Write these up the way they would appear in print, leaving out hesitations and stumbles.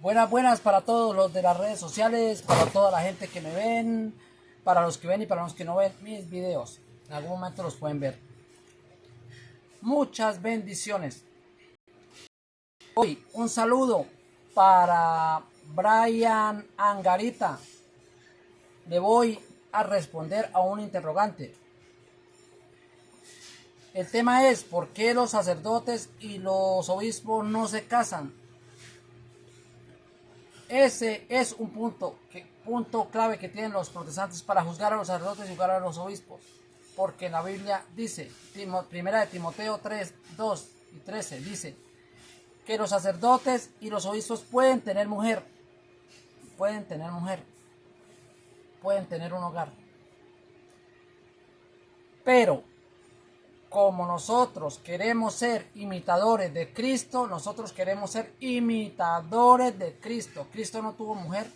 Buenas para todos los de las redes sociales, para toda la gente que me ven, para los que ven y para los que no ven mis videos. En algún momento los pueden ver. Muchas bendiciones. Hoy un saludo para Brian Angarita. Le voy a responder a un interrogante. El tema es: ¿por qué los sacerdotes y los obispos no se casan? Ese es un punto clave que tienen los protestantes para juzgar a los sacerdotes y juzgar a los obispos. Porque en la Biblia dice, primera de Timoteo 3, 2 y 13, dice que los sacerdotes y los obispos pueden tener mujer, pueden tener un hogar. Pero como nosotros queremos ser imitadores de Cristo, Cristo no tuvo mujer,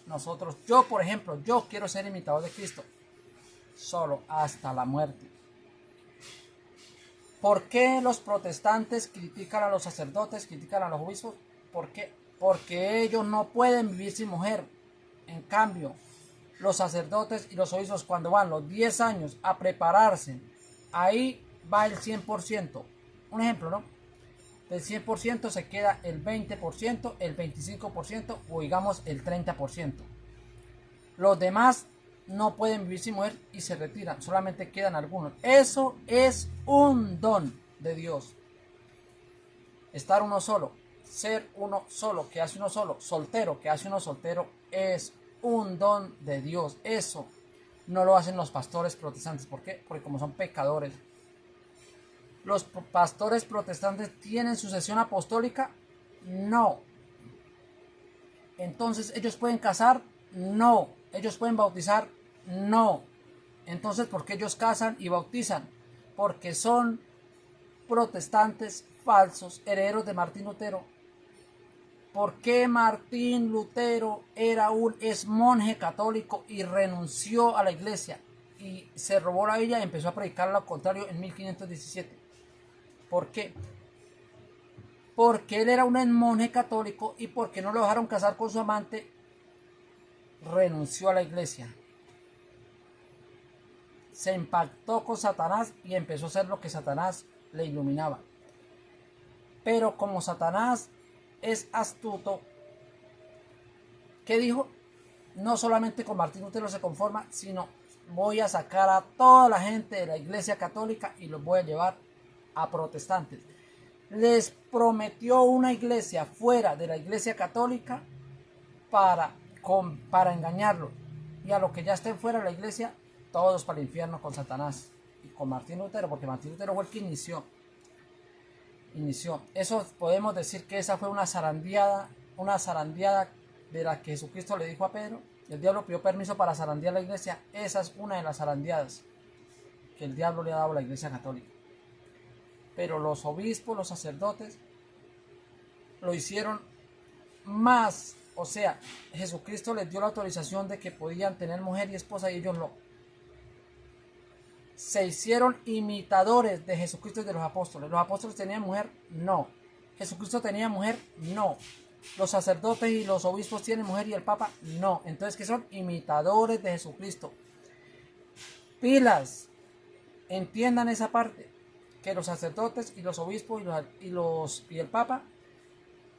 yo por ejemplo, yo quiero ser imitador de Cristo, solo hasta la muerte. ¿Por qué los protestantes critican a los sacerdotes, critican a los obispos? ¿Por qué? Porque ellos no pueden vivir sin mujer. En cambio, los sacerdotes y los obispos, cuando van los 10 años a prepararse, ahí va el 100%. Un ejemplo, ¿no? Del 100% se queda el 20%, el 25% o digamos el 30%. Los demás no pueden vivir sin mujer y se retiran, solamente quedan algunos. Eso es un don de Dios. Estar uno solo, ser uno solo, que hace uno solo, soltero, que hace uno soltero, es un don de Dios. Eso no lo hacen los pastores protestantes. ¿Por qué? Porque como son pecadores. ¿Los pastores protestantes tienen sucesión apostólica? No. Entonces, ¿ellos pueden casar? No. ¿Ellos pueden bautizar? No. Entonces, ¿por qué ellos casan y bautizan? Porque son protestantes falsos, herederos de Martín Lutero. ¿Por qué Martín Lutero es monje católico y renunció a la iglesia y se robó la Biblia y empezó a predicar lo contrario en 1517? ¿Por qué? Porque él era un monje católico y porque no lo dejaron casar con su amante, renunció a la iglesia. Se impactó con Satanás y empezó a hacer lo que Satanás le iluminaba. Pero como Satanás es astuto, ¿qué dijo? No solamente con Martín Lutero se conforma, sino voy a sacar a toda la gente de la iglesia católica y los voy a llevar a protestantes. Les prometió una iglesia fuera de la iglesia católica para engañarlos. Y a los que ya estén fuera de la iglesia, todos para el infierno con Satanás y con Martín Lutero, porque Martín Lutero fue el que inició. Eso podemos decir que esa fue una zarandeada de la que Jesucristo le dijo a Pedro. El diablo pidió permiso para zarandear la iglesia. Esa es una de las zarandeadas que el diablo le ha dado a la iglesia católica. Pero los obispos, los sacerdotes, lo hicieron más. O sea, Jesucristo les dio la autorización de que podían tener mujer y esposa y ellos no. Se hicieron imitadores de Jesucristo y de los apóstoles. ¿Los apóstoles tenían mujer? No. ¿Jesucristo tenía mujer? No. ¿Los sacerdotes y los obispos tienen mujer y el Papa? No. Entonces, ¿qué son? Imitadores de Jesucristo. Pilas. Entiendan esa parte. Que los sacerdotes y los obispos y el Papa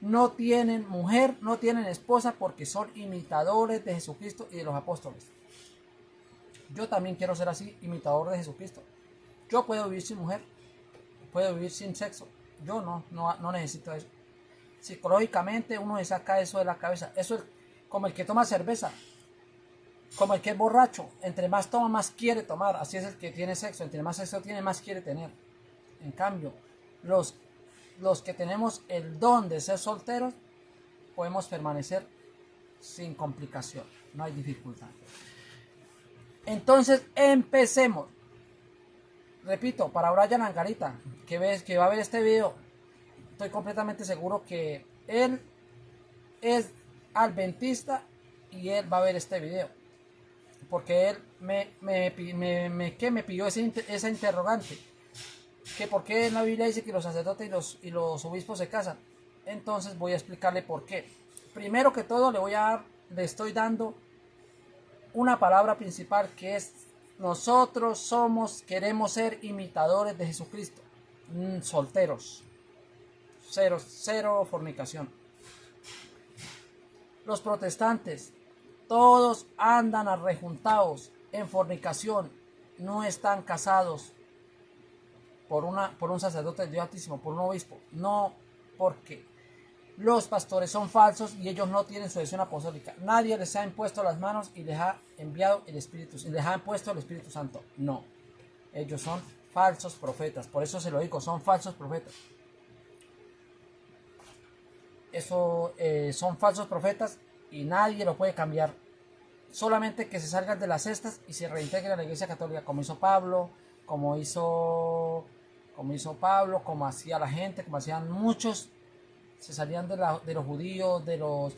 no tienen mujer, no tienen esposa, porque son imitadores de Jesucristo y de los apóstoles. Yo también quiero ser así, imitador de Jesucristo. Yo puedo vivir sin mujer, puedo vivir sin sexo. Yo no necesito eso. Psicológicamente uno se saca eso de la cabeza. Eso es como el que toma cerveza, como el que es borracho. Entre más toma, más quiere tomar. Así es el que tiene sexo. Entre más sexo tiene, más quiere tener. En cambio, los que tenemos el don de ser solteros, podemos permanecer sin complicación. No hay dificultad. Entonces, empecemos. Repito, para Brian Angarita, que va a ver este video, estoy completamente seguro que él es adventista y él va a ver este video. Porque él me pidió esa interrogante. Que por qué en la Biblia dice que los sacerdotes y los obispos se casan. Entonces voy a explicarle por qué. primero que todo le estoy dando una palabra principal, que es: nosotros queremos ser imitadores de Jesucristo, solteros, cero fornicación. Los protestantes, todos andan arrejuntados en fornicación, no están casados por un sacerdote del Dios Altísimo, por un obispo, no, porque los pastores son falsos y ellos no tienen sucesión apostólica. Nadie les ha impuesto las manos y les ha enviado el Espíritu, y les ha impuesto el Espíritu Santo. No, ellos son falsos profetas. Por eso se lo digo, son falsos profetas. Eso son falsos profetas y nadie lo puede cambiar. Solamente que se salgan de las cestas y se reintegren a la Iglesia Católica, como hizo Pablo, como hacía la gente, como hacían muchos. Se salían de los judíos, de los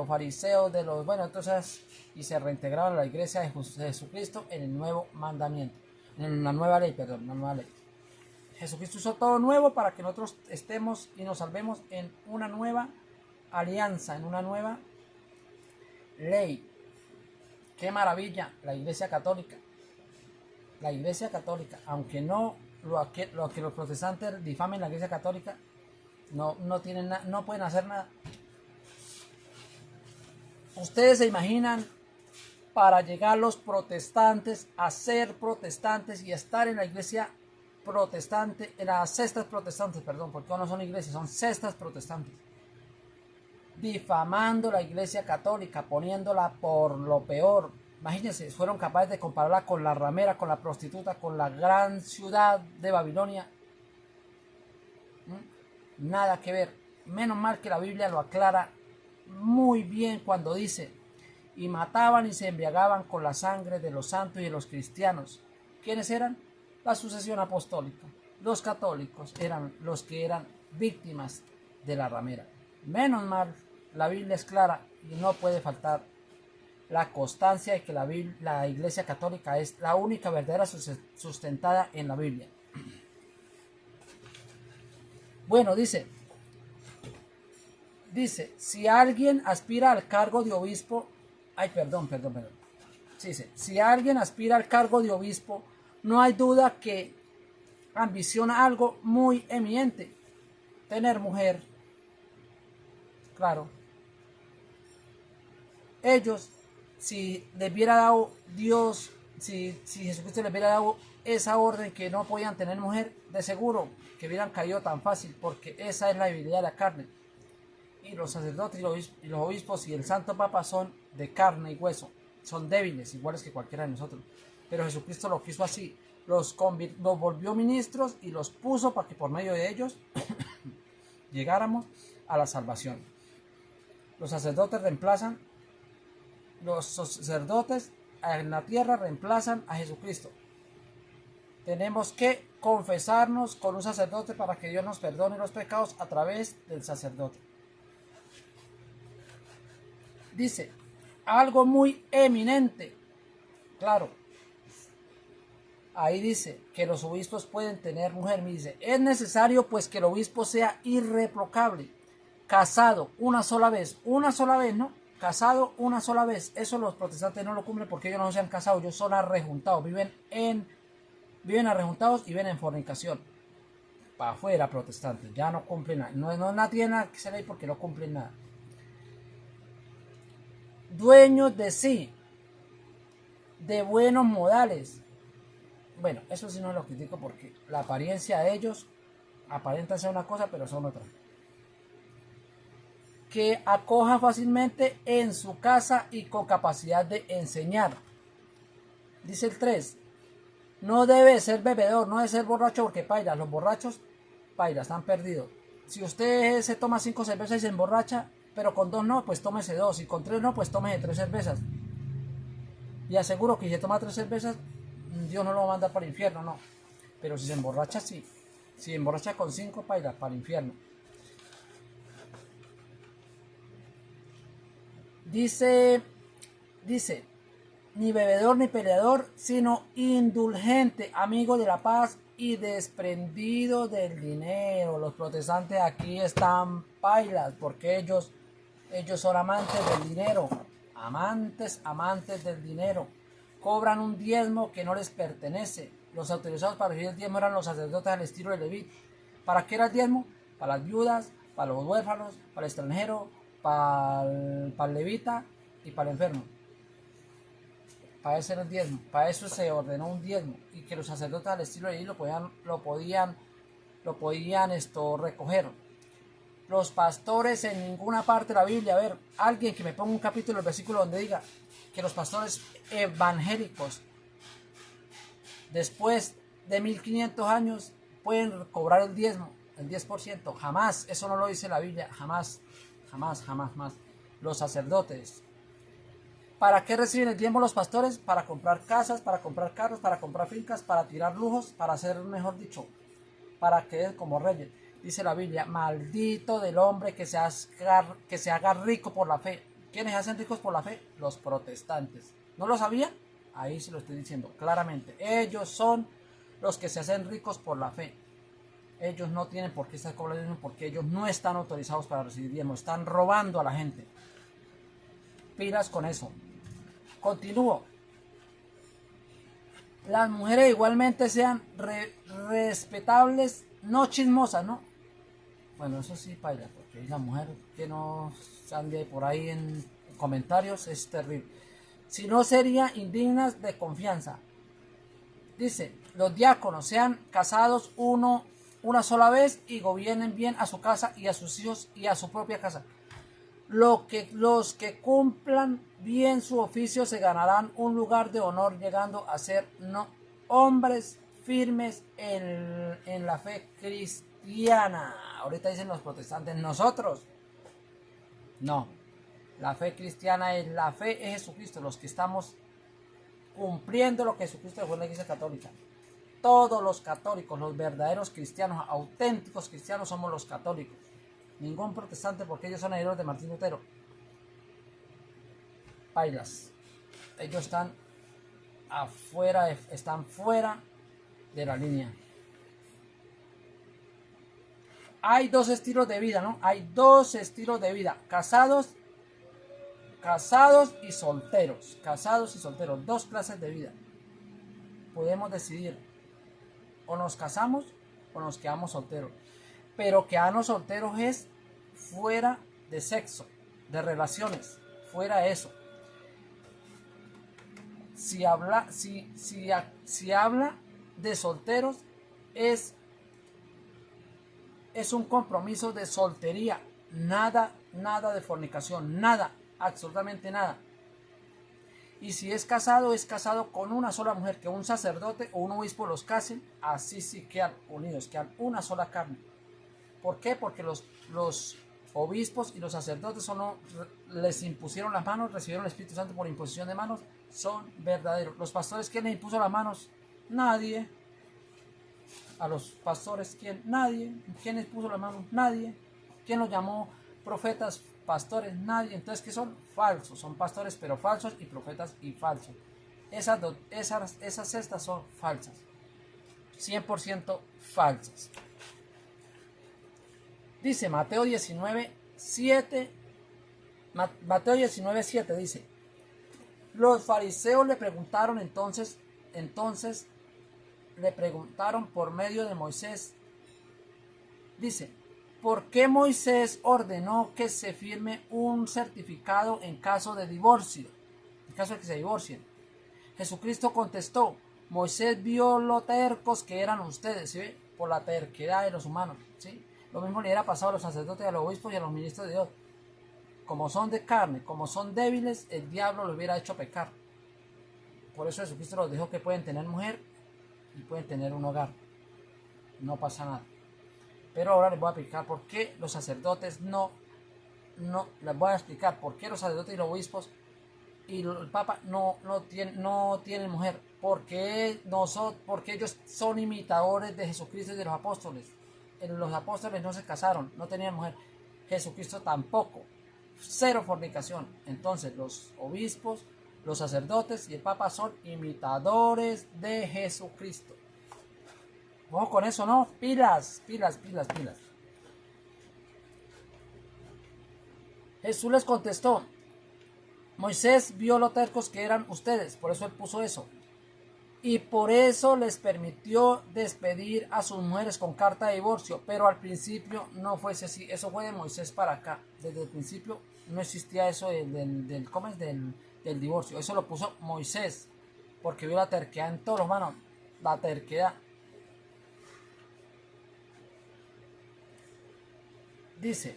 fariseos, entonces, y se reintegraron a la iglesia de Jesucristo en el nuevo mandamiento, en la nueva ley. Jesucristo hizo todo nuevo para que nosotros estemos y nos salvemos en una nueva alianza, en una nueva ley. ¡Qué maravilla! La Iglesia Católica. La Iglesia Católica, aunque no lo que los protestantes difamen la Iglesia Católica, no tienen no pueden hacer nada. Ustedes se imaginan, para llegar los protestantes a ser protestantes y estar en la iglesia protestante, en las cestas protestantes, porque no son iglesias, son cestas protestantes, difamando la Iglesia Católica, poniéndola por lo peor. Imagínense, fueron capaces de compararla con la ramera, con la prostituta, con la gran ciudad de Babilonia. Nada que ver. Menos mal que la Biblia lo aclara muy bien cuando dice: y mataban y se embriagaban con la sangre de los santos y de los cristianos. ¿Quiénes eran? La sucesión apostólica. Los católicos eran los que eran víctimas de la ramera. Menos mal, la Biblia es clara y no puede faltar la constancia de que la Iglesia Católica es la única verdadera sustentada en la Biblia. Bueno, dice, si alguien aspira al cargo de obispo, si alguien aspira al cargo de obispo, no hay duda que ambiciona algo muy eminente: tener mujer. Claro. Ellos, si les hubiera dado Dios, si Jesucristo les hubiera dado esa orden que no podían tener mujer, de seguro que hubieran caído tan fácil, porque esa es la debilidad de la carne. Y los sacerdotes y los obispos y el Santo Papa son de carne y hueso, son débiles, iguales que cualquiera de nosotros. Pero Jesucristo lo quiso así, los volvió ministros y los puso para que por medio de ellos llegáramos a la salvación. Los sacerdotes en la tierra reemplazan a Jesucristo. Tenemos que confesarnos con un sacerdote para que Dios nos perdone los pecados a través del sacerdote. Dice, algo muy eminente. Claro, ahí dice que los obispos pueden tener mujer. Me dice, es necesario pues que el obispo sea irreprocable, casado una sola vez, ¿no? Casado una sola vez. Eso los protestantes no lo cumplen porque ellos no se han casado, ellos son arrejuntados, viven arrejuntados y viven en fornicación. Para afuera, protestantes, ya no cumplen nada. No tienen nada que ser ahí porque no cumplen nada. Dueños de sí, de buenos modales. Bueno, eso sí no lo critico porque la apariencia de ellos aparentan ser una cosa, pero son otra. Que acoja fácilmente en su casa y con capacidad de enseñar. Dice el 3. No debe ser bebedor, no debe ser borracho, porque paila, los borrachos, paila, están perdidos. Si usted se toma 5 cervezas y se emborracha, pero con 2 no, pues tómese 2, y con 3 no, pues tómese 3 cervezas. Y aseguro que si se toma 3 cervezas, Dios no lo va a mandar para el infierno, no. Pero si se emborracha, sí. Si se emborracha con 5, paila, para el infierno. Dice, ni bebedor ni peleador, sino indulgente, amigo de la paz y desprendido del dinero. Los protestantes aquí están pailas porque ellos Ellos son amantes del dinero, amantes del dinero. Cobran un diezmo que no les pertenece. Los autorizados para recibir el diezmo eran los sacerdotes al estilo de Leví. ¿Para qué era el diezmo? Para las viudas, para los huérfanos, para el extranjero, para el levita y para el enfermo. Para eso era el diezmo, para eso se ordenó un diezmo, y que los sacerdotes al estilo de Leví lo podían recoger. Los pastores en ninguna parte de la Biblia, a ver, alguien que me ponga un capítulo del versículo donde diga que los pastores evangélicos después de 1500 años pueden cobrar el diezmo, el 10%. Jamás, eso no lo dice la Biblia, jamás. Los sacerdotes. ¿Para qué reciben el diezmo los pastores? Para comprar casas, para comprar carros, para comprar fincas, para tirar lujos, para ser, mejor dicho, para quedar como reyes. Dice la Biblia, maldito del hombre que se haga rico por la fe. ¿Quiénes hacen ricos por la fe? Los protestantes. ¿No lo sabían? Ahí se lo estoy diciendo claramente. Ellos son los que se hacen ricos por la fe. Ellos no tienen por qué estar cobrando diezmo, porque ellos no están autorizados para recibir diezmo. Están robando a la gente. Pilas con eso. Continúo. Las mujeres igualmente sean respetables, no chismosas, ¿no? Bueno, eso sí, paila, porque la mujer que no sale por ahí en comentarios es terrible. Si no, serían indignas de confianza. Dice, los diáconos sean casados una sola vez y gobiernen bien a su casa y a sus hijos y a su propia casa. Los que cumplan bien su oficio se ganarán un lugar de honor, llegando a ser hombres firmes en la fe cristiana. Ahorita dicen los protestantes, nosotros. No, la fe cristiana es la fe en Jesucristo, los que estamos cumpliendo lo que Jesucristo dejó en la Iglesia Católica. Todos los católicos, los verdaderos cristianos, auténticos cristianos, somos los católicos. Ningún protestante, porque ellos son herederos de Martín Lutero. Pailas. Ellos están fuera de la línea. Hay dos estilos de vida, ¿no? Hay dos estilos de vida. Casados y solteros. Casados y solteros. Dos clases de vida. Podemos decidir. O nos casamos o nos quedamos solteros. Pero quedarnos solteros es fuera de sexo, de relaciones, fuera de eso. Si habla de solteros, es un compromiso de soltería, nada de fornicación, nada, absolutamente nada. Y si es casado con una sola mujer, que un sacerdote o un obispo los casen, así sí quedan unidos, quedan una sola carne. ¿Por qué? Porque los obispos y los sacerdotes les impusieron las manos, recibieron el Espíritu Santo por imposición de manos, son verdaderos. Los pastores, ¿quién les impuso las manos? Nadie. A los pastores, ¿quién? Nadie. ¿Quién les puso las manos? Nadie. ¿Quién los llamó profetas, pastores? Nadie. Entonces, ¿qué son? Falsos. Son pastores, pero falsos, y profetas y falsos. Esas cestas son falsas. 100% falsas. Dice Mateo 19:7. Mateo 19:7 dice: los fariseos le preguntaron entonces le preguntaron por medio de Moisés. Dice: ¿por qué Moisés ordenó que se firme un certificado en caso de divorcio? En caso de que se divorcien. Jesucristo contestó: Moisés vio lo tercos que eran ustedes, ¿sí? Por la terquedad de los humanos, ¿sí? Lo mismo le hubiera pasado a los sacerdotes, a los obispos y a los ministros de Dios. Como son de carne, como son débiles, el diablo los hubiera hecho pecar. Por eso Jesucristo los dijo que pueden tener mujer y pueden tener un hogar. No pasa nada. Pero ahora les voy a explicar por qué los sacerdotes les voy a explicar por qué los sacerdotes y los obispos y el Papa no tienen mujer. Porque ellos son imitadores de Jesucristo y de los apóstoles. Los apóstoles no se casaron, no tenían mujer. Jesucristo tampoco. Cero fornicación. Entonces los obispos, los sacerdotes y el Papa son imitadores de Jesucristo. Ojo con eso, ¿no? Pilas. Jesús les contestó, Moisés vio lo tercos que eran ustedes, por eso él puso eso. Y por eso les permitió despedir a sus mujeres con carta de divorcio. Pero al principio no fuese así. Eso fue de Moisés para acá. Desde el principio no existía eso del divorcio. Eso lo puso Moisés. Porque vio la terquedad en todos los manos. La terquedad. Dice,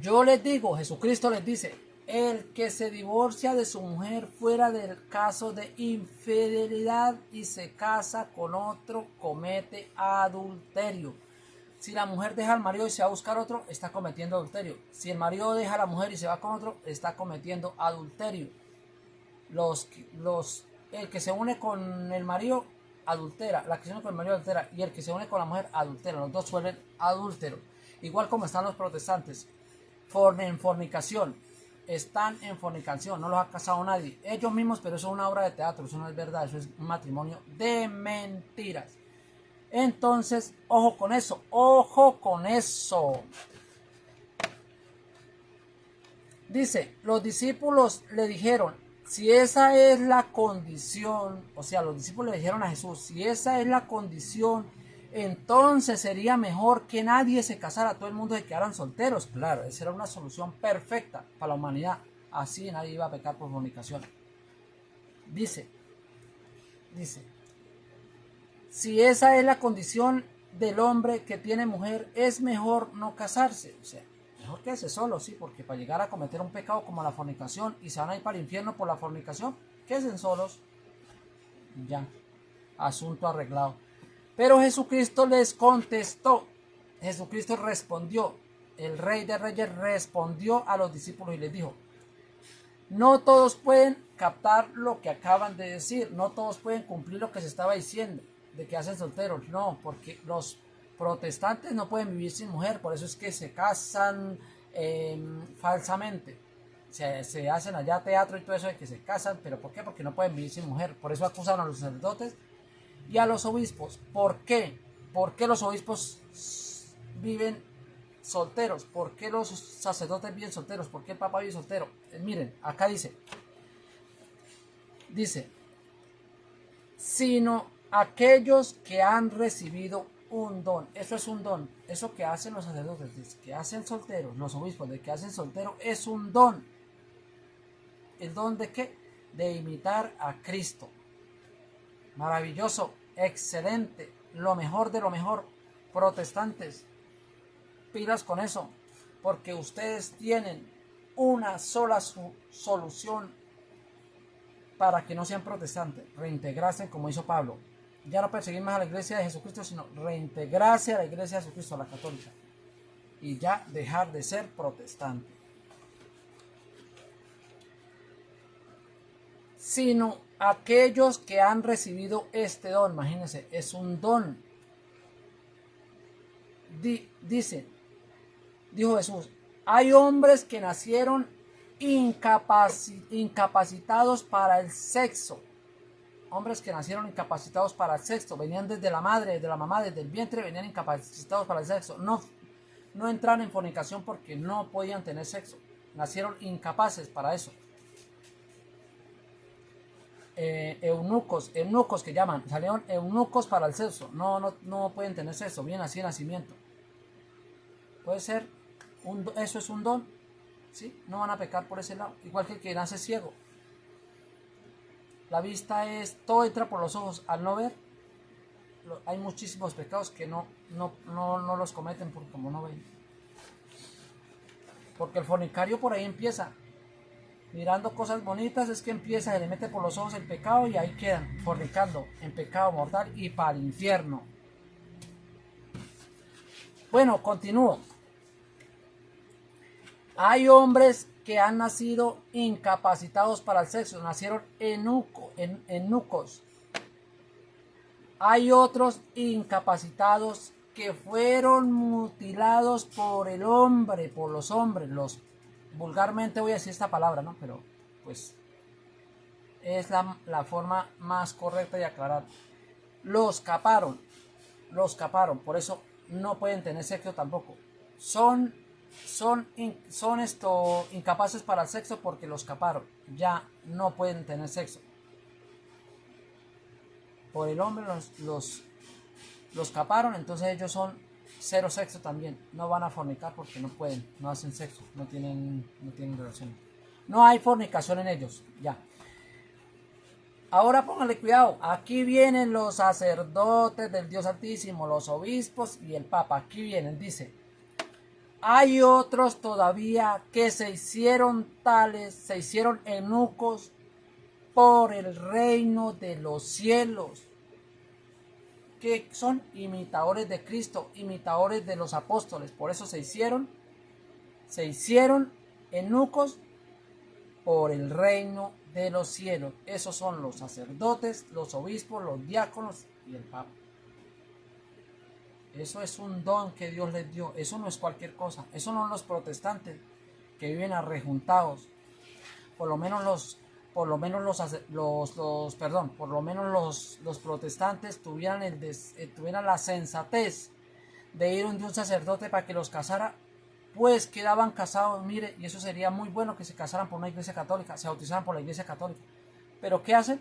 yo les digo, Jesucristo les dice, el que se divorcia de su mujer fuera del caso de infidelidad y se casa con otro, comete adulterio. Si la mujer deja al marido y se va a buscar otro, está cometiendo adulterio. Si el marido deja a la mujer y se va con otro, está cometiendo adulterio. El que se une con el marido adultera, la que se une con el marido adultera, y el que se une con la mujer adultera. Los dos suelen adúltero. Igual como están los protestantes. En fornicación. Están en fornicación, no los ha casado nadie. Ellos mismos, pero eso es una obra de teatro, eso no es verdad, eso es un matrimonio de mentiras. Entonces, ojo con eso, ojo con eso. Dice, los discípulos le dijeron, si esa es la condición, o sea, los discípulos le dijeron a Jesús, si esa es la condición, entonces sería mejor que nadie se casara, todo el mundo se quedaran solteros. Claro, esa era una solución perfecta para la humanidad. Así nadie iba a pecar por fornicación. Dice, si esa es la condición del hombre que tiene mujer, es mejor no casarse. O sea, mejor quédese solo, sí, porque para llegar a cometer un pecado como la fornicación y se van a ir para el infierno por la fornicación, quédense solos. Ya, asunto arreglado. Pero Jesucristo les contestó, Jesucristo respondió, el Rey de Reyes respondió a los discípulos y les dijo, no todos pueden captar lo que acaban de decir, no todos pueden cumplir lo que se estaba diciendo, de que hacen solteros, no, porque los protestantes no pueden vivir sin mujer, por eso es que se casan falsamente, se hacen allá teatro y todo eso de que se casan, pero ¿por qué? Porque no pueden vivir sin mujer, por eso acusan a los sacerdotes y a los obispos. ¿Por qué? ¿Por qué los obispos viven solteros? ¿Por qué los sacerdotes viven solteros? ¿Por qué el Papa vive soltero? Miren, acá dice, sino aquellos que han recibido un don. Eso es un don. Eso que hacen los sacerdotes, que hacen solteros, los obispos, de que hacen solteros, es un don. ¿El don de qué? De imitar a Cristo. Maravilloso, excelente, lo mejor de lo mejor. Protestantes, pilas con eso, porque ustedes tienen una sola solución para que no sean protestantes: reintegrarse como hizo Pablo. Ya no perseguir más a la iglesia de Jesucristo, sino reintegrarse a la iglesia de Jesucristo, a la católica, y ya dejar de ser protestante. Sino aquellos que han recibido este don, imagínense, es un don. Dijo Jesús, hay hombres que nacieron incapacitados para el sexo. Hombres que nacieron incapacitados para el sexo, venían desde la madre, desde la mamá, desde el vientre, venían incapacitados para el sexo. No entraron en fornicación porque no podían tener sexo. Nacieron incapaces para eso. Eunucos que llaman, salieron eunucos para el sexo, no pueden tener sexo, vienen así de nacimiento. Puede ser, eso es un don, ¿sí? No van a pecar por ese lado, igual que el que nace ciego. La vista todo entra por los ojos, al no ver, hay muchísimos pecados que no los cometen porque como no ven. Porque el fornicario por ahí empieza, mirando cosas bonitas, es que empieza, se le mete por los ojos el pecado y ahí quedan fornicando en pecado mortal y para el infierno. Bueno, continúo. Hay hombres que han nacido incapacitados para el sexo, nacieron eunucos. Hay otros incapacitados que fueron mutilados por el hombre, por los hombres, vulgarmente voy a decir esta palabra, ¿no? Pero pues es la forma más correcta de aclarar. Los caparon, por eso no pueden tener sexo tampoco. son, incapaces para el sexo porque los caparon. Ya no pueden tener sexo. Por el hombre los caparon, entonces ellos son cero sexo también. No van a fornicar porque no pueden, no hacen sexo, no tienen relaciones. No hay fornicación en ellos, ya. Ahora pónganle cuidado, aquí vienen los sacerdotes del Dios Altísimo, los obispos y el Papa. Aquí vienen, dice, hay otros todavía que se hicieron eunucos por el reino de los cielos, que son imitadores de Cristo, imitadores de los apóstoles. Por eso se hicieron eunucos por el reino de los cielos. Esos son los sacerdotes, los obispos, los diáconos y el Papa. Eso es un don que Dios les dio. Eso no es cualquier cosa. Eso no son los protestantes que viven arrejuntados. Por lo menos los protestantes tuvieran la sensatez de ir de un sacerdote para que los casara, pues quedaban casados, mire, y eso sería muy bueno que se casaran por una iglesia católica, se bautizaran por la iglesia católica. Pero ¿qué hacen?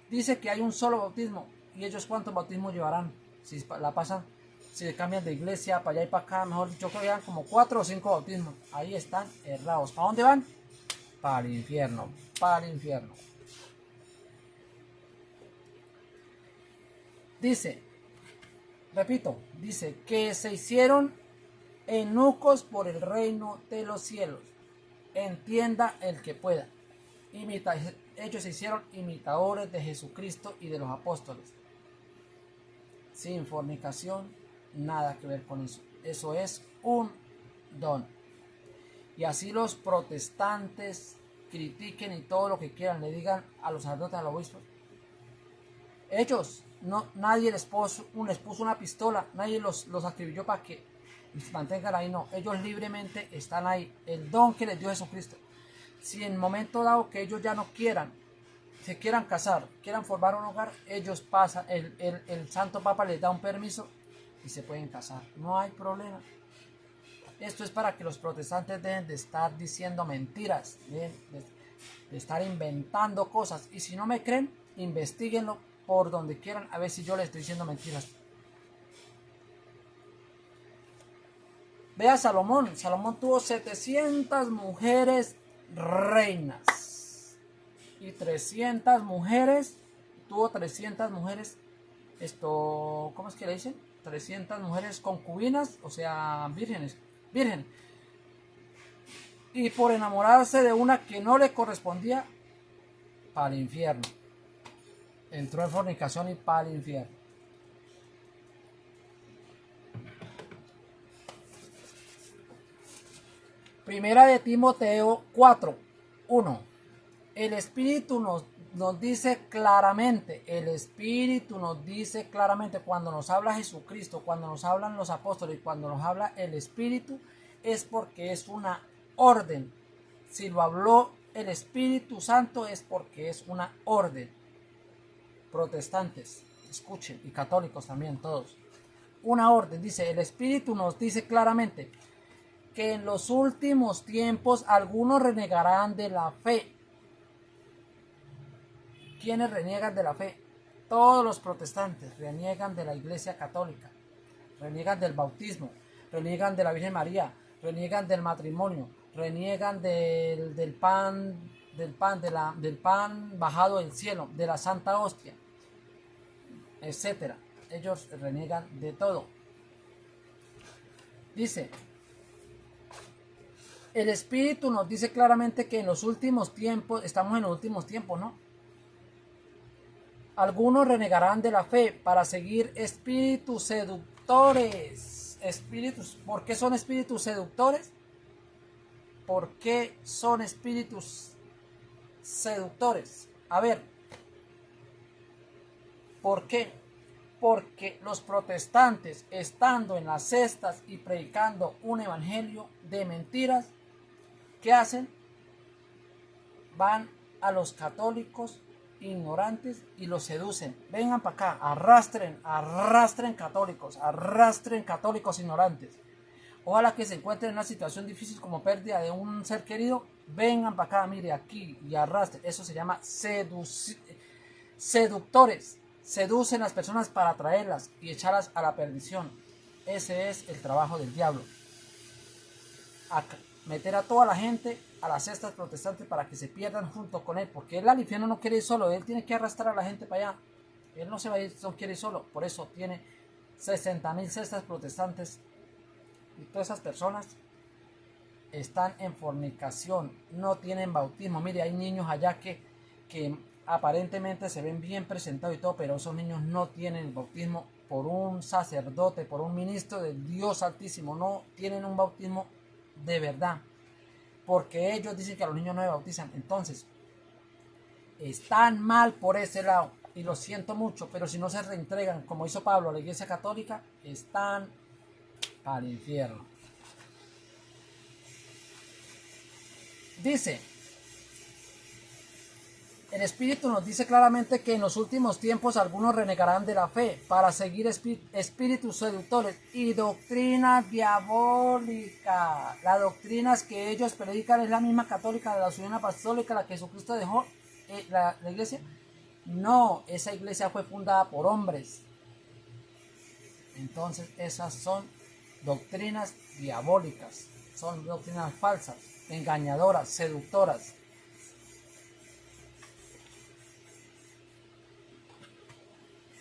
Dice que hay un solo bautismo, y ellos ¿cuántos bautismos llevarán? Si la pasan, si se cambian de iglesia para allá y para acá, mejor dicho, creo que llevan como 4 o 5 bautismos. Ahí están errados. ¿Para dónde van? Para el infierno, para el infierno. Dice, repito, dice que se hicieron eunucos por el reino de los cielos. Entienda el que pueda. Ellos se hicieron imitadores de Jesucristo y de los apóstoles. Sin fornicación, nada que ver con eso. Eso es un don. Y así los protestantes critiquen y todo lo que quieran, le digan a los sacerdotes, a los obispos. Ellos, nadie les puso una pistola, nadie los acribilló para que se mantengan ahí, no. Ellos libremente están ahí. El don que les dio Jesucristo. Si en momento dado que ellos ya no quieran, se quieran casar, quieran formar un hogar, ellos pasan, el Santo Papa les da un permiso y se pueden casar. No hay problema. Esto es para que los protestantes dejen de estar diciendo mentiras, de estar inventando cosas. Y si no me creen, investiguenlo por donde quieran, a ver si yo les estoy diciendo mentiras. Vea Salomón. Salomón tuvo 700 mujeres reinas. Y 300 mujeres. Tuvo 300 mujeres. ¿Cómo es que le dicen? 300 mujeres concubinas, o sea, vírgenes. Y por enamorarse de una que no le correspondía, para el infierno. Entró en fornicación y para el infierno. Primera de Timoteo 4:1. El Espíritu nos dice claramente, cuando nos habla Jesucristo, cuando nos hablan los apóstoles, cuando nos habla el Espíritu, es porque es una orden. Si lo habló el Espíritu Santo es porque es una orden. Protestantes, escuchen, y católicos también, todos. Una orden, dice, el Espíritu nos dice claramente que en los últimos tiempos algunos renegarán de la fe. ¿Quiénes reniegan de la fe? Todos los protestantes reniegan de la Iglesia Católica, reniegan del bautismo, reniegan de la Virgen María, reniegan del matrimonio, reniegan del pan bajado del cielo, de la Santa Hostia, etcétera. Ellos reniegan de todo. Dice, el Espíritu nos dice claramente que en los últimos tiempos, estamos en los últimos tiempos, ¿no? Algunos renegarán de la fe para seguir espíritus seductores. ¿Por qué son espíritus seductores? ¿Por qué son espíritus seductores? A ver, ¿por qué? Porque los protestantes, estando en las cestas y predicando un evangelio de mentiras, ¿qué hacen? Van a los católicos ignorantes y los seducen. Vengan para acá, arrastren católicos ignorantes. Ojalá que se encuentren en una situación difícil como pérdida de un ser querido. Vengan para acá, mire, aquí y arrastre. Eso se llama seductores. Seducen a las personas para atraerlas y echarlas a la perdición. Ese es el trabajo del diablo. Meter a toda la gente a las cestas protestantes para que se pierdan junto con él. Porque él al infierno no quiere ir solo. Él tiene que arrastrar a la gente para allá. Él no se va a ir, no quiere ir solo. Por eso tiene 60.000 cestas protestantes. Y todas esas personas están en fornicación, no tienen bautismo. Mire, hay niños allá que aparentemente se ven bien presentados y todo, pero esos niños no tienen el bautismo por un sacerdote, por un ministro del Dios Altísimo. No tienen un bautismo de verdad, porque ellos dicen que a los niños no se bautizan. Entonces, están mal por ese lado, y lo siento mucho, pero si no se reentregan, como hizo Pablo a la Iglesia Católica, están al infierno. Dice, el Espíritu nos dice claramente que en los últimos tiempos algunos renegarán de la fe para seguir espíritus seductores y doctrina diabólica. Las doctrinas que ellos predican es la misma católica, de la doctrina apostólica, la que Jesucristo dejó la iglesia. No, esa iglesia fue fundada por hombres. Entonces esas son doctrinas diabólicas, son doctrinas falsas, engañadoras, seductoras.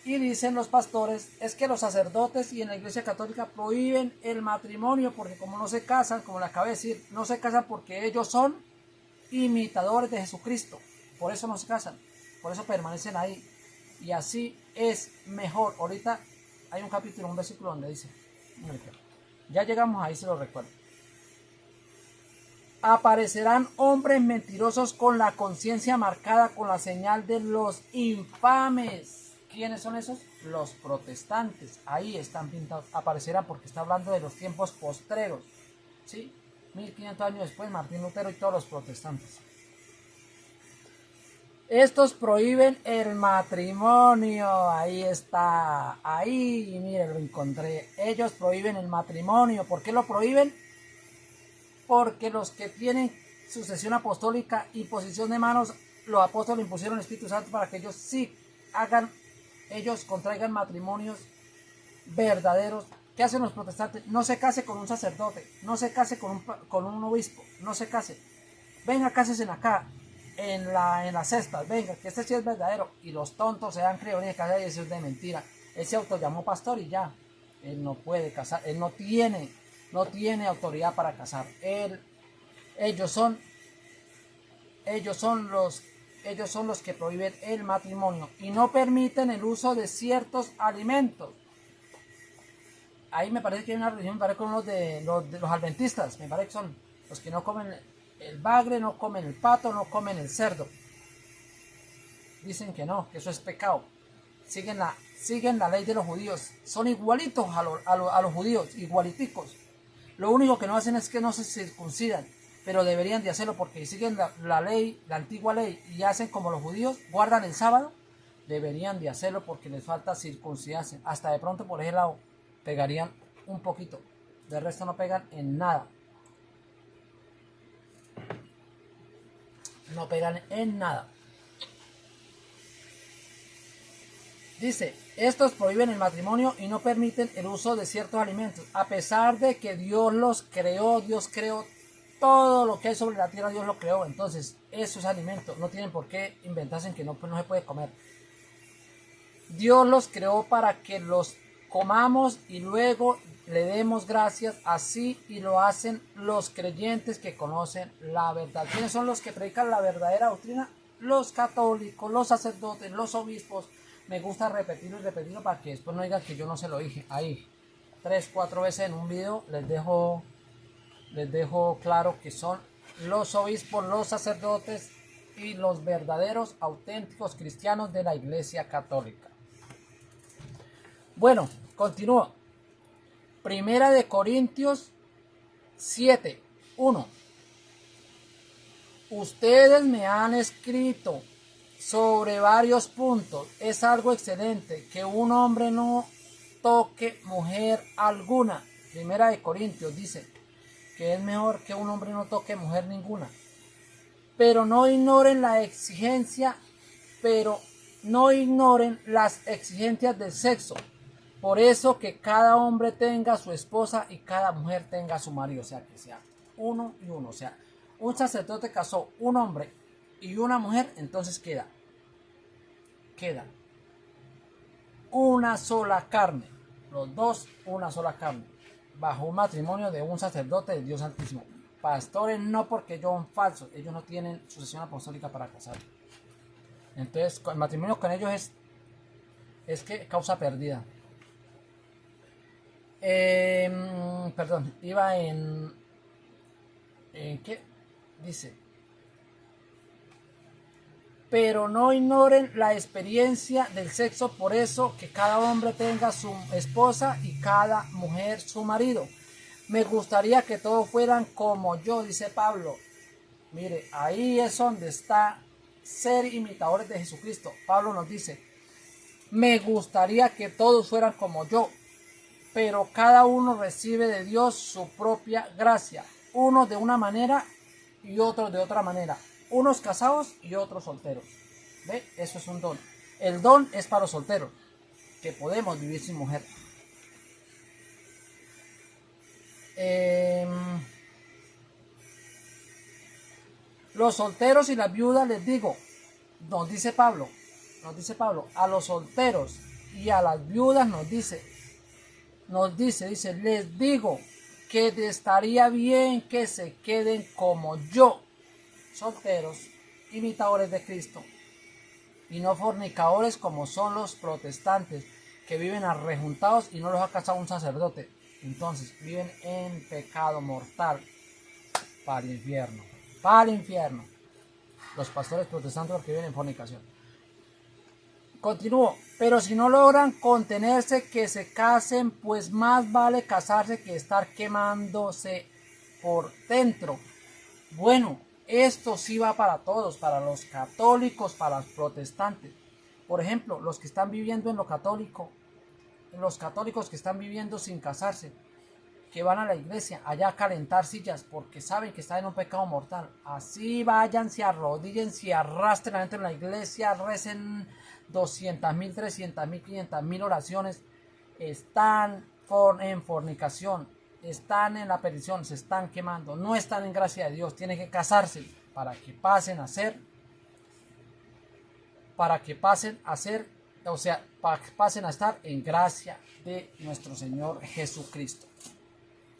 Y dicen los pastores, es que los sacerdotes y en la Iglesia Católica prohíben el matrimonio porque como no se casan, como les acabé de decir, no se casan porque ellos son imitadores de Jesucristo. Por eso no se casan, por eso permanecen ahí. Y así es mejor. Ahorita hay un capítulo, un versículo donde dice, ya llegamos ahí, se lo recuerdo. Aparecerán hombres mentirosos con la conciencia marcada con la señal de los infames. ¿Quiénes son esos? Los protestantes. Ahí están pintados. Aparecerán porque está hablando de los tiempos postreros. ¿Sí? 1500 años después, Martín Lutero y todos los protestantes. Estos prohíben el matrimonio. Ahí está. Ahí, miren, lo encontré. Ellos prohíben el matrimonio. ¿Por qué lo prohíben? Porque los que tienen sucesión apostólica y posición de manos, los apóstoles impusieron el Espíritu Santo para que ellos sí ellos contraigan matrimonios verdaderos. ¿Qué hacen los protestantes? No se case con un sacerdote, no se case con un obispo, no se case. Venga, cásense acá, en las cestas, venga, que este sí es verdadero. Y los tontos se dan creído, y eso es de mentira. Él se autollamó pastor y ya. Él no puede casar, él no tiene autoridad para casar. Ellos son los que prohíben el matrimonio y no permiten el uso de ciertos alimentos. Ahí me parece que hay una religión, me parece que son los de los adventistas, me parece que son los que no comen el bagre, no comen el pato, no comen el cerdo. Dicen que no, que eso es pecado. Siguen la ley de los judíos, son igualitos a los judíos, igualiticos. Lo único que no hacen es que no se circuncidan, pero deberían de hacerlo porque si siguen la ley, la antigua ley, y hacen como los judíos, guardan el sábado, deberían de hacerlo porque les falta circuncidarse. Hasta de pronto por ese lado pegarían un poquito, de resto no pegan en nada. No pegan en nada. Dice, estos prohíben el matrimonio y no permiten el uso de ciertos alimentos, a pesar de que Dios los creó, Dios creó todo lo que hay sobre la tierra, Dios lo creó. Entonces, esos alimentos no tienen por qué inventarse que no se puede comer. Dios los creó para que los comamos y luego le demos gracias, así y lo hacen los creyentes que conocen la verdad. ¿Quiénes son los que predican la verdadera doctrina? Los católicos, los sacerdotes, los obispos. Me gusta repetirlo y repetirlo para que después no digan que yo no se lo dije. Ahí, 3, 4 veces en un video les dejo claro que son los obispos, los sacerdotes y los verdaderos, auténticos cristianos de la Iglesia Católica. Bueno, continúo. Primera de Corintios 7, 1. Ustedes me han escrito sobre varios puntos. Es algo excelente que un hombre no toque mujer alguna. Primera de Corintios dice que es mejor que un hombre no toque mujer ninguna. Pero no ignoren la exigencia, pero no ignoren las exigencias del sexo. Por eso que cada hombre tenga su esposa y cada mujer tenga su marido. O sea, que sea uno y uno. O sea, un sacerdote casó un hombre y una mujer, entonces queda una sola carne. Los dos, una sola carne. Bajo un matrimonio de un sacerdote del Dios Altísimo. Pastores no, porque ellos son falsos. Ellos no tienen sucesión apostólica para casar. Entonces, el matrimonio con ellos es que causa pérdida. Perdón, iba en ¿qué? Dice, pero no ignoren la experiencia del sexo, por eso que cada hombre tenga su esposa y cada mujer su marido. Me gustaría que todos fueran como yo, dice Pablo. Mire, ahí es donde está ser imitadores de Jesucristo. Pablo nos dice, me gustaría que todos fueran como yo, pero cada uno recibe de Dios su propia gracia. Unos de una manera y otros de otra manera. Unos casados y otros solteros. ¿Ve? Eso es un don. El don es para los solteros, que podemos vivir sin mujer. Los solteros y las viudas les digo, nos dice Pablo, a los solteros y a las viudas dice, les digo que estaría bien que se queden como yo, solteros, imitadores de Cristo, y no fornicadores como son los protestantes, que viven arrejuntados y no los ha casado un sacerdote. Entonces viven en pecado mortal para el infierno. Para el infierno. Los pastores protestantes porque viven en fornicación. Continúo. Pero si no logran contenerse, que se casen, pues más vale casarse que estar quemándose por dentro. Bueno, esto sí va para todos, para los católicos, para los protestantes. Por ejemplo, los que están viviendo en lo católico, los católicos que están viviendo sin casarse, que van a la iglesia allá a calentar sillas porque saben que están en un pecado mortal. Así vayan, se arrodillen, se arrastren adentro en la iglesia, recen 200.000, 300.000, 500.000 oraciones. Están en fornicación, están en la perdición, se están quemando, no están en gracia de Dios. Tienen que casarse para que pasen a ser, para que pasen a estar en gracia de nuestro Señor Jesucristo.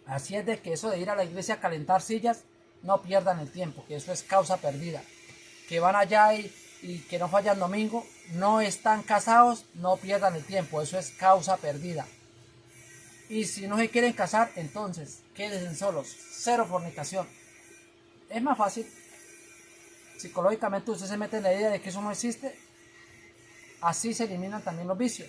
Así es de que eso de ir a la iglesia a calentar sillas, no pierdan el tiempo, que eso es causa perdida. Que van allá y que no fallan domingo, no están casados, no pierdan el tiempo, eso es causa perdida. Y si no se quieren casar, entonces quédense solos, cero fornicación. Es más fácil. Psicológicamente usted se mete en la idea de que eso no existe, así se eliminan también los vicios.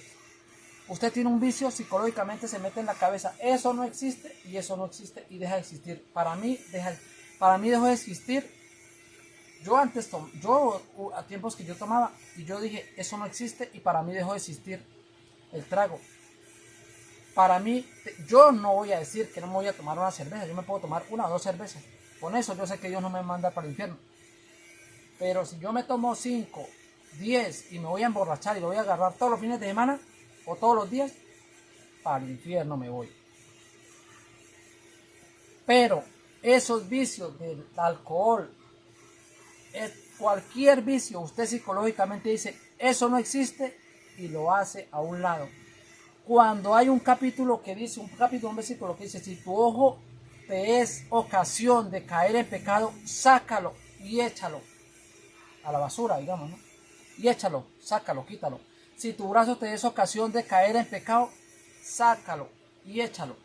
Usted tiene un vicio, psicológicamente se mete en la cabeza, eso no existe y eso no existe y deja de existir. Para mí dejó de existir. Yo a tiempos que yo tomaba y yo dije, eso no existe, y para mí dejó de existir el trago. Para mí, yo no voy a decir que no me voy a tomar una cerveza, yo me puedo tomar 1 o 2 cervezas. Con eso yo sé que Dios no me manda para el infierno. Pero si yo me tomo 5, 10 y me voy a emborrachar y lo voy a agarrar todos los fines de semana o todos los días, para el infierno me voy. Pero esos vicios del alcohol, cualquier vicio, usted psicológicamente dice, eso no existe, y lo hace a un lado. Cuando hay un capítulo que dice, un versículo que dice, si tu ojo te es ocasión de caer en pecado, sácalo y échalo a la basura, digamos, ¿no? Y échalo, sácalo, quítalo. Si tu brazo te es ocasión de caer en pecado, sácalo y échalo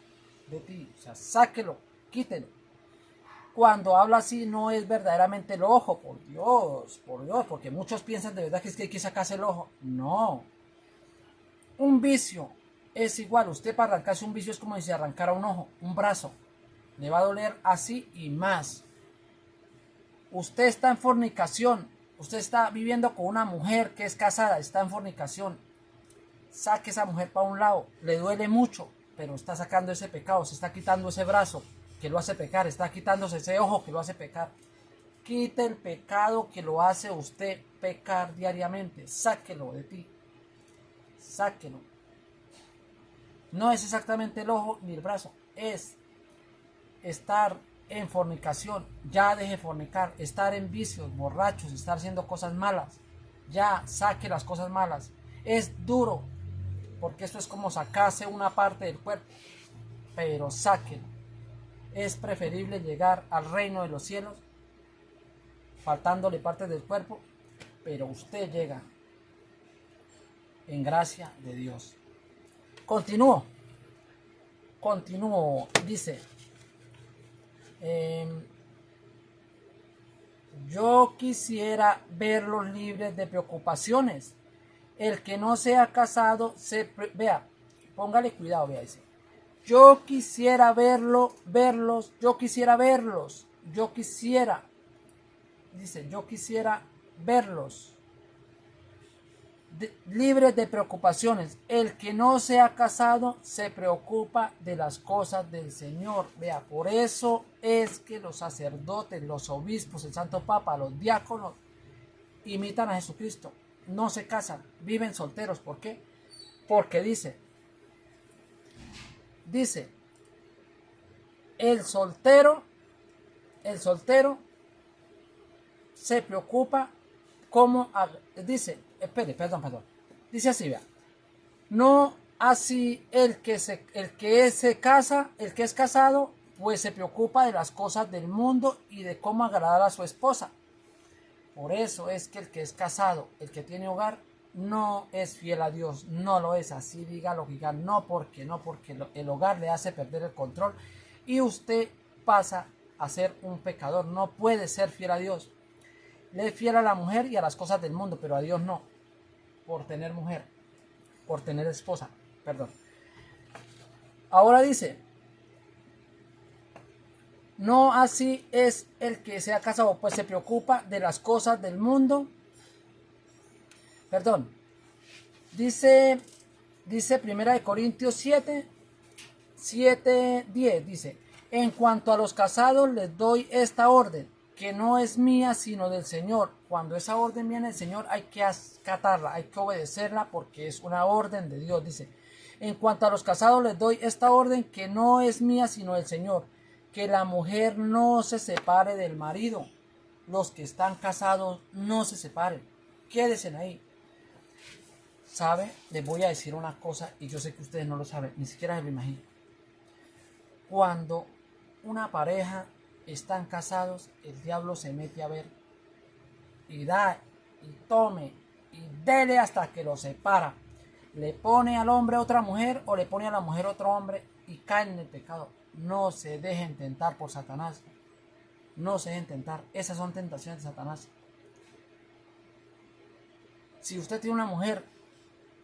de ti. O sea, sáquelo, quítelo. Cuando habla así no es verdaderamente el ojo, por Dios, porque muchos piensan de verdad que es que hay que sacarse el ojo. No. Un vicio es igual. Usted para arrancarse un vicio es como si se arrancara un ojo, un brazo. Le va a doler así y más. Usted está en fornicación. Usted está viviendo con una mujer que es casada, está en fornicación. Saque esa mujer para un lado. Le duele mucho. pero está sacando ese pecado, se está quitando ese brazo que lo hace pecar, está quitándose ese ojo que lo hace pecar. Quite el pecado que lo hace usted pecar diariamente, sáquelo de ti, sáquelo. No es exactamente el ojo ni el brazo, es estar en fornicación. Ya deje de fornicar, estar en vicios, borrachos, estar haciendo cosas malas. Ya saque las cosas malas. Es duro, porque esto es como sacarse una parte del cuerpo, pero sáquelo. Es preferible llegar al reino de los cielos faltándole partes del cuerpo, pero usted llega en gracia de Dios. Continúo, dice, yo quisiera verlos libres de preocupaciones. El que no sea casado, vea, póngale cuidado, vea, dice, yo quisiera verlos, yo quisiera verlos, libres de preocupaciones. El que no se ha casado se preocupa de las cosas del Señor. Vea, por eso es que los sacerdotes, los obispos, el Santo Papa, los diáconos imitan a Jesucristo. No se casan, viven solteros. ¿Por qué? Porque dice, el soltero se preocupa como, dice, perdón, dice así, vea, no así el que es casado, pues se preocupa de las cosas del mundo y de cómo agradar a su esposa. Por eso es que el que es casado, el que tiene hogar, no es fiel a Dios, no lo es, así diga lo que diga, no porque el hogar le hace perder el control y usted pasa a ser un pecador. No puede ser fiel a Dios. Le es fiel a la mujer y a las cosas del mundo, pero a Dios no, por tener mujer, por tener esposa, perdón. Ahora dice, no así es el que se ha casado, pues se preocupa de las cosas del mundo. Perdón, dice 1 Corintios 7, 10, dice, en cuanto a los casados les doy esta orden, que no es mía sino del Señor. Cuando esa orden viene del Señor hay que acatarla, hay que obedecerla porque es una orden de Dios. Dice, en cuanto a los casados les doy esta orden, que no es mía sino del Señor, que la mujer no se separe del marido. Los que están casados no se separen, quédense ahí. ¿Sabe? Les voy a decir una cosa y yo sé que ustedes no lo saben, ni siquiera se lo imaginan. Cuando una pareja están casados, el diablo se mete a ver y da y tome y dele hasta que lo separa. Le pone al hombre otra mujer o le pone a la mujer otro hombre y caen en el pecado. No se dejen tentar por Satanás. No se dejen tentar. Esas son tentaciones de Satanás. Si usted tiene una mujer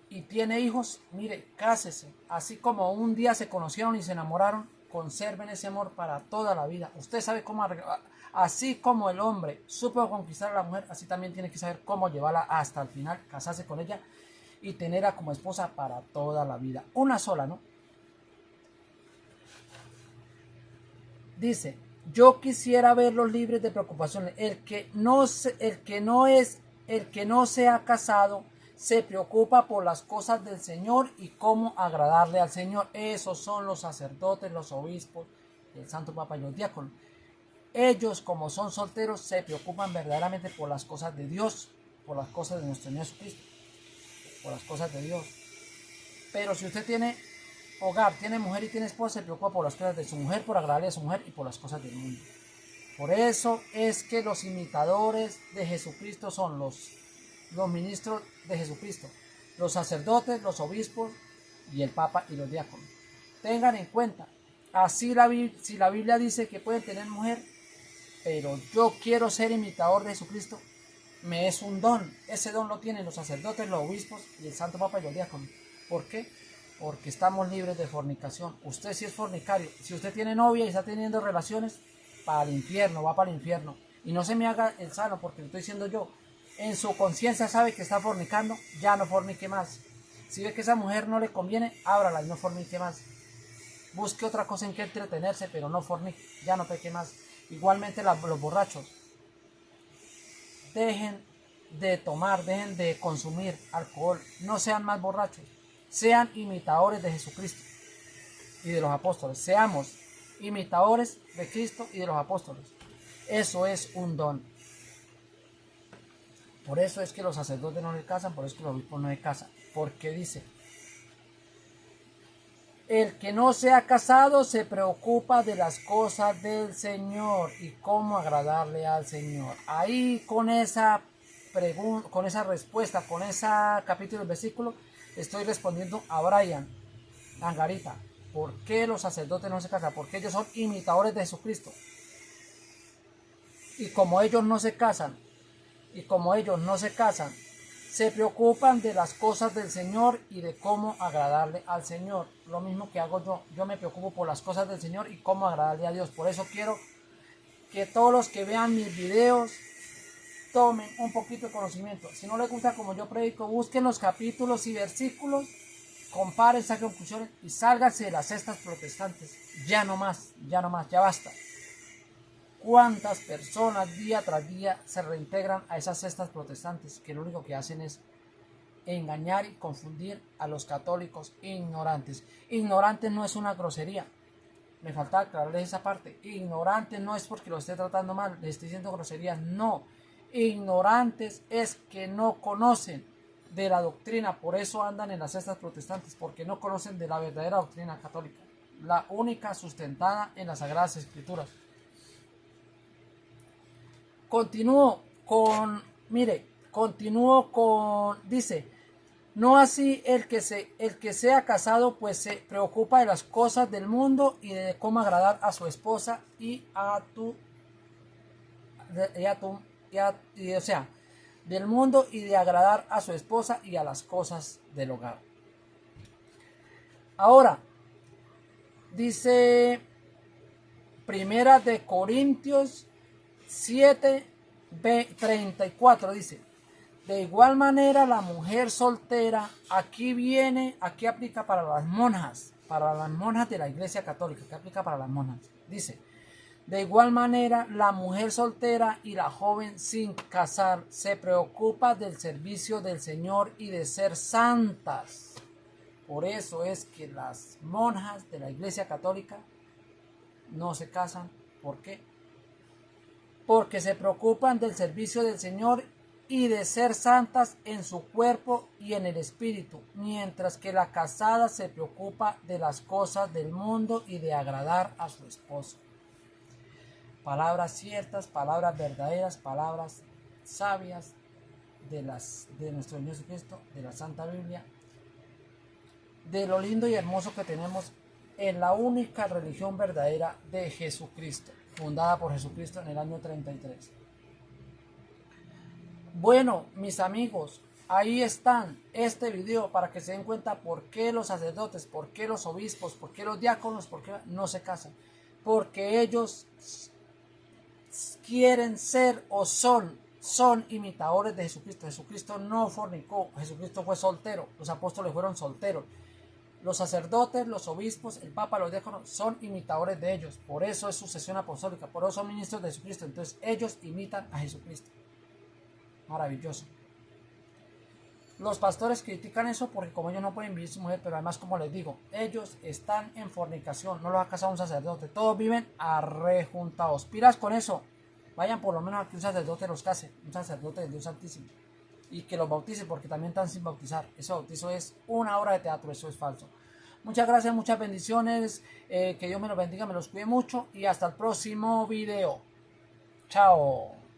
y tiene hijos, mire, cásese. Así como un día se conocieron y se enamoraron, conserven ese amor para toda la vida. Usted sabe cómo arreglar. Así como el hombre supo conquistar a la mujer, así también tiene que saber cómo llevarla hasta el final, casarse con ella y tenerla como esposa para toda la vida. Una sola, ¿no? Dice, yo quisiera verlos libres de preocupaciones. El que no se ha casado se preocupa por las cosas del Señor y cómo agradarle al Señor. Esos son los sacerdotes, los obispos, el Santo Papa y los diáconos. Ellos, como son solteros, se preocupan verdaderamente por las cosas de Dios, por las cosas de nuestro Señor Jesucristo, por las cosas de Dios. Pero si usted tiene hogar, tiene mujer y tiene esposa, se preocupa por las cosas de su mujer, por agradarle a su mujer y por las cosas del mundo. Por eso es que los imitadores de Jesucristo son los ministros de Jesucristo, los sacerdotes, los obispos y el Papa y los diáconos. Tengan en cuenta, así si la Biblia dice que pueden tener mujer, pero yo quiero ser imitador de Jesucristo, me es un don. Ese don lo tienen los sacerdotes, los obispos y el Santo Papa y los diáconos. ¿Por qué? Porque estamos libres de fornicación. Usted sí es fornicario. Si usted tiene novia y está teniendo relaciones, para el infierno, va para el infierno. Y no se me haga el sano porque lo estoy diciendo yo. En su conciencia sabe que está fornicando, ya no fornique más. Si ve que esa mujer no le conviene, ábrala y no fornique más. busque otra cosa en que entretenerse, pero no fornique, ya no peque más. Igualmente los borrachos, dejen de tomar, dejen de consumir alcohol, no sean más borrachos, sean imitadores de Jesucristo y de los apóstoles, seamos imitadores de Cristo y de los apóstoles. Eso es un don. Por eso es que los sacerdotes no se casan, por eso es que los obispos no se casan, porque dice: el que no se ha casado se preocupa de las cosas del Señor y cómo agradarle al Señor. Ahí con esa pregunta, con esa respuesta, con ese capítulo del versículo, estoy respondiendo a Brian Angarita. ¿Por qué los sacerdotes no se casan? Porque ellos son imitadores de Jesucristo. Y como ellos no se casan, se preocupan de las cosas del Señor y de cómo agradarle al Señor. Lo mismo que hago yo. Yo me preocupo por las cosas del Señor y cómo agradarle a Dios. Por eso quiero que todos los que vean mis videos tomen un poquito de conocimiento. Si no les gusta como yo predico, busquen los capítulos y versículos, comparen, saquen conclusiones y sálganse de las sectas protestantes. Ya no más, ya basta. ¿Cuántas personas día tras día se reintegran a esas sectas protestantes que lo único que hacen es engañar y confundir a los católicos ignorantes? Ignorantes no es una grosería. Me faltaba aclararles esa parte. Ignorantes no es porque lo esté tratando mal, les estoy diciendo groserías. No. Ignorantes es que no conocen de la doctrina. Por eso andan en las sectas protestantes, porque no conocen de la verdadera doctrina católica, la única sustentada en las Sagradas Escrituras. Continúo con, dice: no así el que sea casado, pues se preocupa de las cosas del mundo y de cómo agradar a su esposa del mundo y de agradar a su esposa y a las cosas del hogar. Ahora, dice Primera de Corintios 7:34, dice: de igual manera la mujer soltera, aquí aplica para las monjas de la Iglesia Católica, que aplica para las monjas. Dice: de igual manera la mujer soltera y la joven sin casar se preocupa del servicio del Señor y de ser santas. Por eso es que las monjas de la Iglesia Católica no se casan. ¿Por qué? Porque se preocupan del servicio del Señor y de ser santas en su cuerpo y en el espíritu, mientras que la casada se preocupa de las cosas del mundo y de agradar a su esposo. Palabras ciertas, palabras verdaderas, palabras sabias de nuestro Señor Jesucristo, de la Santa Biblia, de lo lindo y hermoso que tenemos en la única religión verdadera de Jesucristo, fundada por Jesucristo en el año 33. Bueno, mis amigos, ahí están este video para que se den cuenta por qué los sacerdotes, por qué los obispos, por qué los diáconos, por qué no se casan. Porque ellos quieren ser o son imitadores de Jesucristo. Jesucristo no fornicó, Jesucristo fue soltero, los apóstoles fueron solteros. Los sacerdotes, los obispos, el papa, los diáconos son imitadores de ellos. Por eso es sucesión apostólica, por eso son ministros de Jesucristo. Entonces ellos imitan a Jesucristo. Maravilloso. Los pastores critican eso porque como ellos no pueden vivir sin mujer, pero además, como les digo, ellos están en fornicación, no los ha casado un sacerdote, todos viven arrejuntados. Pilas con eso, vayan por lo menos a que un sacerdote los case, un sacerdote del Dios Santísimo, y que los bautice, porque también están sin bautizar. Ese bautizo es una obra de teatro, eso es falso. Muchas gracias, muchas bendiciones, que Dios me los bendiga, me los cuide mucho y hasta el próximo video. Chao.